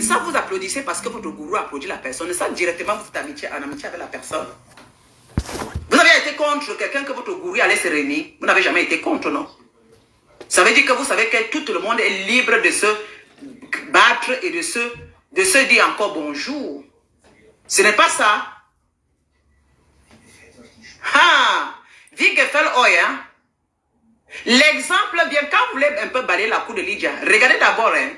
Ça, vous applaudissez parce que votre gourou applaudit la personne. Ça, directement, vous êtes en amitié avec la personne. Vous avez été contre quelqu'un que votre gourou allait se réunir. Vous n'avez jamais été contre, non? Ça veut dire que vous savez que tout le monde est libre de se battre et de se dire encore bonjour. Ce n'est pas ça. Ah! Vigefel Oya. L'exemple vient quand vous voulez un peu balayer la cour de Lydia. Regardez d'abord, hein.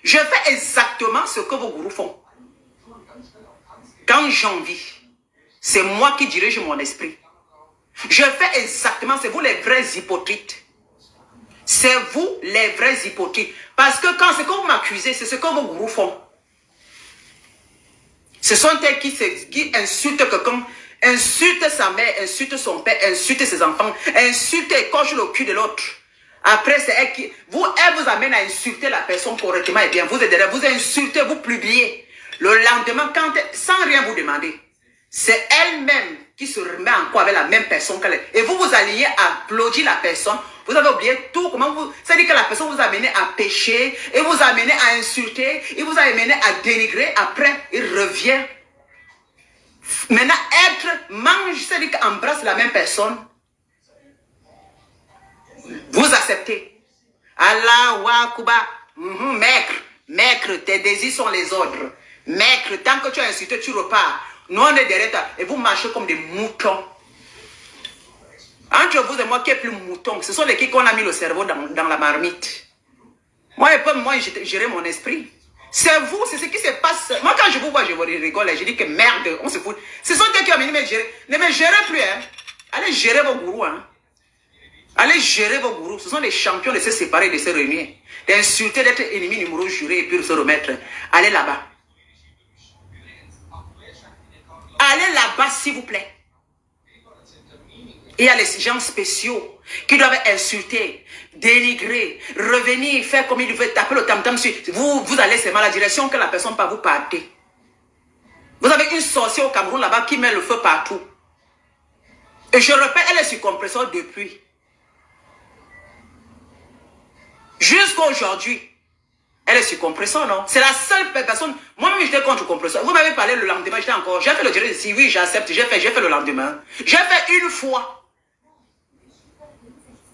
Je fais exactement ce que vos gourous font. Quand j'envie, c'est moi qui dirige mon esprit. Je fais exactement, c'est vous les vrais hypocrites. C'est vous les vrais hypocrites. Parce que quand c'est que vous m'accusez, c'est ce que vos gourous font. Ce sont eux qui insultent quelqu'un, insultent sa mère, insultent son père, insultent ses enfants, insultent et cochent le cul de l'autre. Après, c'est elle qui... Elle vous amène à insulter la personne correctement et bien. Vous êtes derrière, vous insultez, vous publiez. Le lendemain, sans rien vous demander, c'est elle-même qui se remet en quoi avec la même personne qu'elle est. Et vous vous alliez à applaudir la personne. Vous avez oublié tout. Comment vous... Ça dit que la personne vous a amené à pécher, et vous a amené à insulter, et vous a amené à dénigrer. Après, il revient. Maintenant, mange, ça dit qu'embrasse la même personne. Vous acceptez. Allah, wa, kuba, maître, tes désirs sont les ordres. Maître, tant que tu as insulté, tu repars. Nous, on est derrière toi et vous marchez comme des moutons. Entre vous et moi, qui est plus mouton? Ce sont les qui qu'on a mis le cerveau dans la marmite. Moi, j'ai géré mon esprit. C'est vous, c'est ce qui se passe. Moi, quand je vous vois, je vous rigole. Je dis que merde, on se fout. Ce sont eux qui ont amené me gérer. Ne me gérez plus, hein. Allez gérer vos gourous, hein. Allez gérer vos gourous. Ce sont les champions de se séparer, de se réunir. D'insulter, d'être ennemi numéro juré et puis de se remettre. Allez là-bas. Allez là-bas, s'il vous plaît. Il y a les gens spéciaux qui doivent insulter, dénigrer, revenir, faire comme il veut, taper le tam-tam sur vous allez seulement la direction que la personne par vous partez. Vous avez une sorcière au Cameroun là-bas qui met le feu partout. Et je répète, elle est sur compresseur depuis. Jusqu'à aujourd'hui. Elle est sur compresseur, non? C'est la seule personne. Moi-même, j'étais contre compresseur. Vous m'avez parlé le lendemain, j'étais encore. J'ai fait le direct ici, oui, j'accepte. J'ai fait le lendemain. J'ai fait une fois.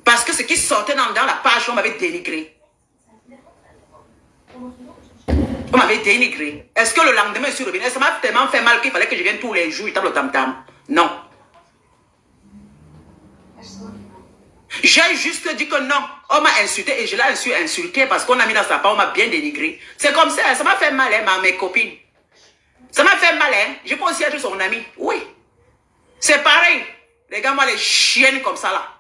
Parce que ce qui sortait dans la page, on m'avait dénigré. On m'avait dénigré. Est-ce que le lendemain, je suis revenu? Ça m'a tellement fait mal qu'il fallait que je vienne tous les jours, je tape le tam-tam. Non. J'ai juste dit que non. On m'a insulté et je l'ai insulté parce qu'on a mis dans sa part, on m'a bien dénigré. C'est comme ça m'a fait mal, hein, mes copines. Ça m'a fait mal, hein. Je peux aussi être son ami. Oui. C'est pareil. Les gars, moi, les chiennes comme ça, là.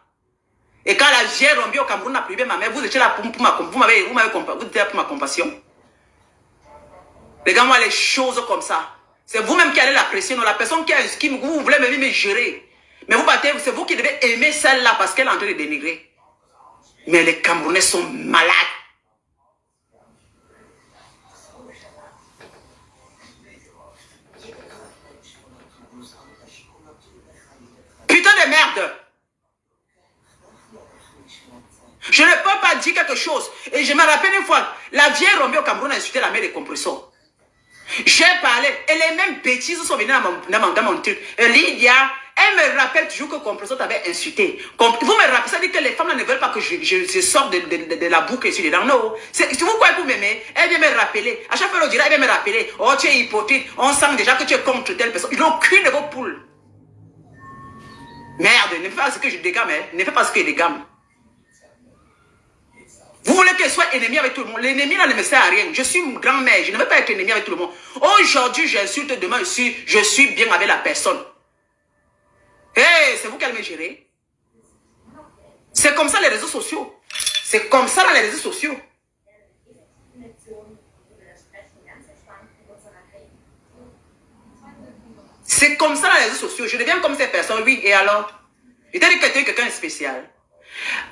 Et quand la vieille Rombi au Cameroun a privé ma mère, vous étiez là pour ma compassion. Les gars, moi, les choses comme ça. C'est vous-même qui allez l'apprécier. Non, la personne qui vous voulez me gérer. Mais vous battez, c'est vous qui devez aimer celle-là parce qu'elle est en train de dénigrer. Mais les Camerounais sont malades. Putain de merde. Je ne peux pas dire quelque chose. Et je me rappelle une fois, la vieille Rombi au Cameroun a insulté la mère des compresseurs. J'ai parlé, et les mêmes bêtises sont venues dans mon truc. Et Lydia, elle me rappelle toujours que compresseur t'avait insulté. Vous me rappelez, ça dit que les femmes ne veulent pas que je sorte de la boucle ici dedans. Non, si vous croyez que vous m'aimez, elle vient me rappeler. À chaque fois, elle dira, elle vient me rappeler. Oh, tu es hypocrite. On sent déjà que tu es contre telle personne. Il n'a aucune de vos poules. Merde, ne fais pas ce que je dégamme, hein. Ne fais pas ce que je dégamme. Vous voulez qu'elle soit ennemie avec tout le monde. L'ennemi là ne me sert à rien. Je suis une grand-mère. Je ne veux pas être ennemie avec tout le monde. Aujourd'hui, j'insulte. Demain, je suis bien avec la personne. Hey, c'est vous qui allez me gérer. C'est comme ça les réseaux sociaux. C'est comme ça dans les réseaux sociaux. C'est comme ça dans les réseaux sociaux. Je deviens comme ces personnes. Oui, et alors? Je t'ai dit que tu es quelqu'un de spécial.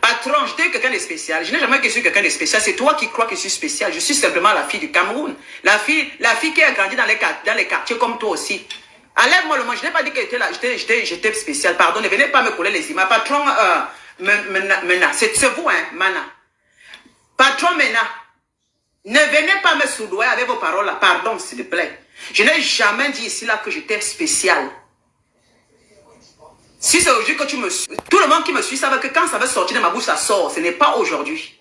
Patron, je t'ai dit quelqu'un de spécial. Je n'ai jamais que je suis quelqu'un de spécial. C'est toi qui crois que je suis spécial. Je suis simplement la fille du Cameroun. La fille qui a grandi dans les quartiers comme toi aussi. Enlève-moi le mot. Je n'ai pas dit que j'étais spécial. Pardon, ne venez pas me coller les images. Patron, Mena. C'est vous, hein, Mana. Patron Mena. Ne venez pas me soudoyer avec vos paroles là. Pardon, s'il te plaît. Je n'ai jamais dit ici là que j'étais spécial. Si c'est aujourd'hui que tu me suis, tout le monde qui me suit savait que quand ça va sortir de ma bouche, ça sort. Ce n'est pas aujourd'hui.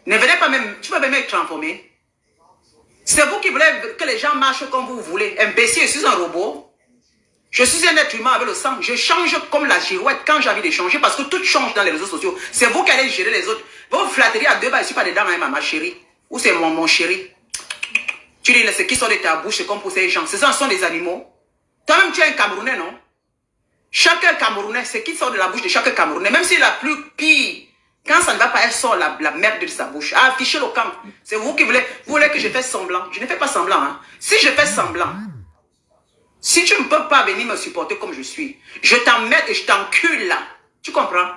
Ne venez pas même, tu vas même être transformé. C'est vous qui voulez que les gens marchent comme vous voulez. Imbécile, je suis un robot. Je suis un être humain avec le sang. Je change comme la girouette quand j'ai envie de changer parce que tout change dans les réseaux sociaux. C'est vous qui allez gérer les autres. Vos flatteries à deux balles, je ne suis pas dedans, hein, ma chérie. Ou c'est mon chéri. Tu dis, ce qui sort de ta bouche, c'est comme pour ces gens. Ce sont des animaux. Toi-même, tu es un Camerounais, non? Chaque Camerounais, ce qui sort de la bouche de chaque Camerounais, même s'il est la plus pire, quand ça ne va pas, elle sort la merde de sa bouche. Ah, affichez le camp. C'est vous qui voulez, vous voulez que je fasse semblant. Je ne fais pas semblant. Hein. Si je fais semblant, si tu ne peux pas venir me supporter comme je suis, je t'emmerde et je t'encule là. Tu comprends?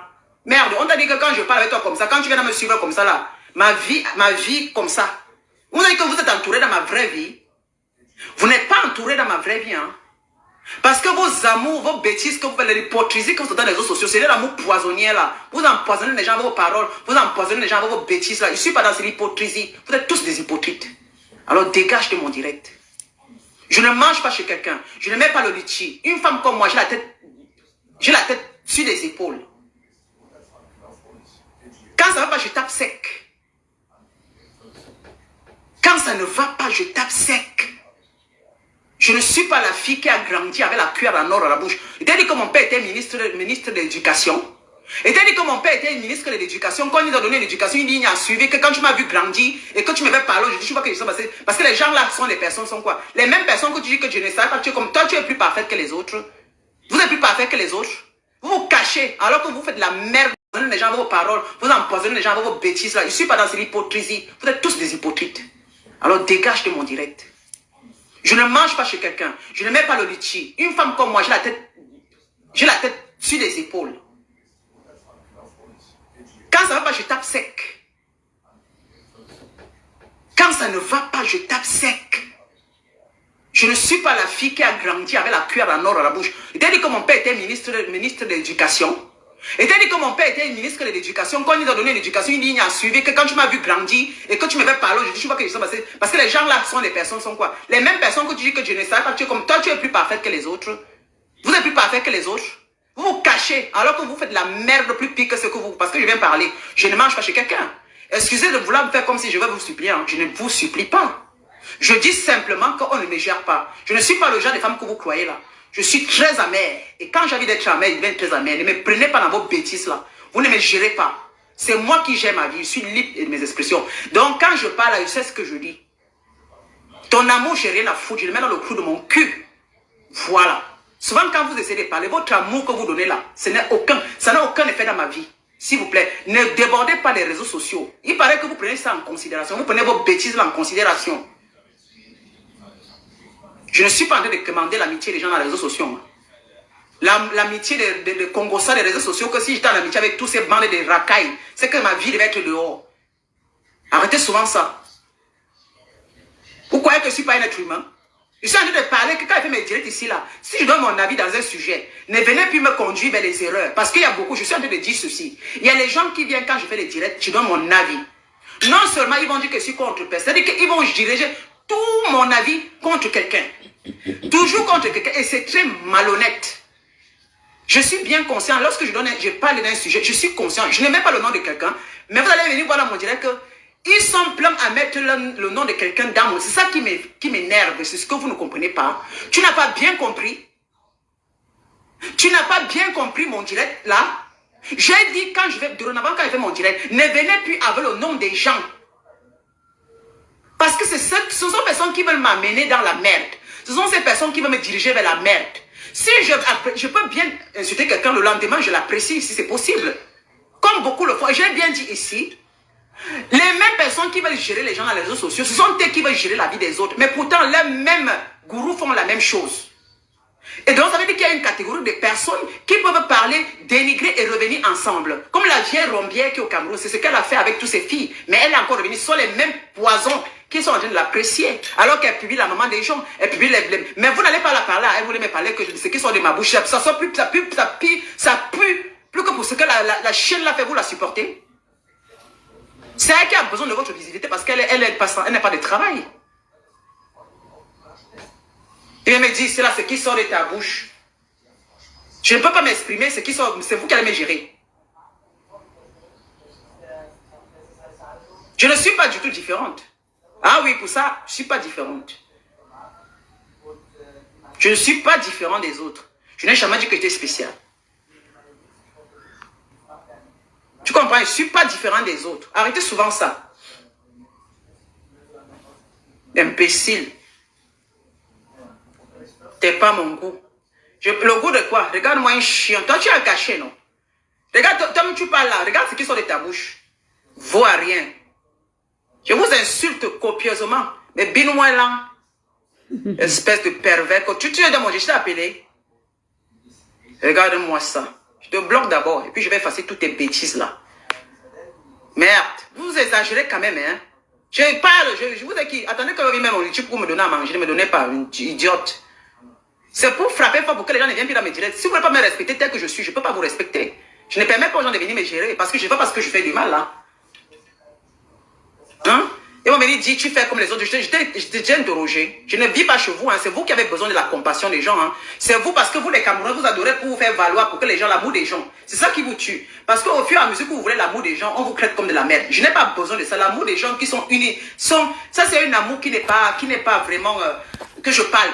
Merde, on t'a dit que quand je parle avec toi comme ça, quand tu viens de me suivre comme ça là, ma vie comme ça. Vous avez dit que vous êtes entouré dans ma vraie vie. Vous n'êtes pas entouré dans ma vraie vie, hein. Parce que vos amours, vos bêtises, que vous faites, l'hypocrisie que vous faites dans les réseaux sociaux, c'est de l'amour poisonnier là. Vous empoisonnez les gens avec vos paroles, vous empoisonnez les gens avec vos bêtises là. Je ne suis pas dans cette hypocrisie. Vous êtes tous des hypocrites. Alors dégage de mon direct. Je ne mange pas chez quelqu'un. Je ne mets pas le litchi. Une femme comme moi, j'ai la tête sur les épaules. Quand ça ne va pas, je tape sec. Quand ça ne va pas, je tape sec. Je ne suis pas la fille qui a grandi avec la cuillère en or à la bouche. Il t'a dit que mon père était ministre de l'éducation. Il t'a dit que mon père était ministre de l'éducation. Quand il nous a donné l'éducation, il dit il a suivi que quand tu m'as vu grandir et que tu m'avais parlé, je dis je vois que je suis passé. Parce que les gens là sont les personnes, sont quoi? Les mêmes personnes que tu dis que je ne sais pas, tu es comme toi, tu es plus parfaite que les autres. Vous êtes plus parfaite que les autres. Vous vous cachez alors que vous faites de la merde. Vous empoisonnez les gens avec vos paroles. Vous empoisonnez les gens avec vos bêtises là. Je ne suis pas dans cette hypocrisie. Vous êtes tous des hypocrites. Alors dégage de mon direct. Je ne mange pas chez quelqu'un. Je ne mets pas le litchi. Une femme comme moi, j'ai la tête sur les épaules. Quand ça ne va pas, je tape sec. Quand ça ne va pas, je tape sec. Je ne suis pas la fille qui a grandi avec la cuillère en or à la bouche. Il t'a dit que mon père était ministre de l'éducation. Il t'a dit que mon père était ministre de l'éducation. Quand il nous a donné l'éducation, il a suivi que quand tu m'as vu grandir et que tu m'avais parlé, je dis, je vois que je suis passé. Parce que les gens là sont les personnes, sont quoi? Les mêmes personnes que tu dis que je ne sais pas, tu es comme toi, tu es plus parfaite que les autres. Vous êtes plus parfait que les autres. Vous vous cachez alors que vous faites de la merde plus pire que ce que vous. Parce que je viens parler. Je ne mange pas chez quelqu'un. Excusez de vouloir me faire comme si je vais vous supplier. Hein. Je ne vous supplie pas. Je dis simplement qu'on ne me gère pas. Je ne suis pas le genre de femme que vous croyez là. Je suis très amère. Et quand j'ai envie d'être amère, je deviens très amère. Ne me prenez pas dans vos bêtises là. Vous ne me gérez pas. C'est moi qui gère ma vie. Je suis libre de mes expressions. Donc quand je parle, je sais ce que je dis. Ton amour, j'ai rien à foutre. Je le mets dans le clou de mon cul. Voilà. Souvent quand vous essayez de parler, votre amour que vous donnez là, ça n'a aucun effet dans ma vie. S'il vous plaît, ne débordez pas les réseaux sociaux. Il paraît que vous prenez ça en considération. Vous prenez vos bêtises là en considération. Je ne suis pas en train de commander l'amitié des gens dans les réseaux sociaux. L'amitié de Congossa des réseaux sociaux, que si j'étais en amitié avec tous ces bandes de racailles, c'est que ma vie devait être dehors. Arrêtez souvent ça. Vous croyez que je ne suis pas un être humain? Je suis en train de parler que quand je fais mes directs ici, là, si je donne mon avis dans un sujet, ne venez plus me conduire vers les erreurs. Parce qu'il y a beaucoup, je suis en train de dire ceci. Il y a les gens qui viennent quand je fais les directs, je donne mon avis. Non seulement ils vont dire que je suis contre personne, c'est-à-dire qu'ils vont diriger tout mon avis contre quelqu'un. Toujours contre quelqu'un. Et c'est très malhonnête. Je suis bien conscient. Lorsque je parle d'un sujet, je suis conscient. Je ne mets pas le nom de quelqu'un. Mais vous allez venir voir dans mon direct qu'ils sont pleins à mettre le nom de quelqu'un dans mon... C'est ça qui m'énerve. C'est ce que vous ne comprenez pas. Tu n'as pas bien compris. Tu n'as pas bien compris mon direct là. J'ai dit quand je fais mon direct, ne venez plus avec le nom des gens. Parce que ce sont ces personnes qui veulent m'amener dans la merde. Ce sont ces personnes qui veulent me diriger vers la merde. Si je peux bien insulter quelqu'un le lendemain, je l'apprécie si c'est possible. Comme beaucoup le font. J'ai bien dit ici, les mêmes personnes qui veulent gérer les gens dans les réseaux sociaux, ce sont eux qui veulent gérer la vie des autres. Mais pourtant, les mêmes gourous font la même chose. Et donc, ça veut dire qu'il y a une catégorie de personnes qui peuvent parler, dénigrer et revenir ensemble. Comme la vieille Rombière qui est au Cameroun, c'est ce qu'elle a fait avec toutes ses filles. Mais elle est encore revenue. Ce sont les mêmes poisons qui sont en train de l'apprécier. Alors qu'elle publie la maman des gens, elle publie les... Mais vous n'allez pas la parler, elle voulait me parler que ce qui sort de ma bouche. Ça pue plus que pour ce que la chienne l'a fait, vous la supportez. C'est elle qui a besoin de votre visibilité parce qu'elle n'a pas de travail. Il me dit, c'est là ce qui sort de ta bouche. Je ne peux pas m'exprimer, ce qui sort, c'est vous qui allez me gérer. Je ne suis pas du tout différente. Ah oui, pour ça, je ne suis pas différente. Je ne suis pas différent des autres. Je n'ai jamais dit que j'étais spécial. Tu comprends? Je ne suis pas différent des autres. Arrêtez souvent ça. Imbécile. T'es pas mon goût. Le goût de quoi? Regarde-moi un chien. Toi, tu as caché, non? Regarde, toi, tu parles là. Regarde ce qui sort de ta bouche. Vaut à rien. Je vous insulte copieusement. Mais bin-moi là. Espèce de pervers. Quand tu es dans mon jeu, je t'ai appelé. Regarde-moi ça. Je te bloque d'abord. Et puis je vais effacer toutes tes bêtises là. Merde. Vous exagérez quand même, hein. Je parle. Je vous ai dit. Attendez que je même mon YouTube pour me donner à manger. Ne me donnez pas. Une idiote. C'est pour frapper fort pour que les gens ne viennent plus dans mes directs. Si vous ne voulez pas me respecter tel que je suis, je ne peux pas vous respecter. Je ne permets pas aux gens de venir me gérer. Parce que je ne sais pas parce que je fais du mal là. Hein? Et on me dit, tu fais comme les autres. Je t'ai déjà interrogé. Je ne vis pas chez vous. Hein. C'est vous qui avez besoin de la compassion des gens. Hein. C'est vous parce que vous, les Camerounais, vous adorez pour vous faire valoir, pour que les gens, l'amour des gens. C'est ça qui vous tue. Parce qu'au fur et à mesure que vous voulez l'amour des gens, on vous traite comme de la merde. Je n'ai pas besoin de ça. L'amour des gens qui sont unis, ça c'est un amour qui n'est pas vraiment que je palpe.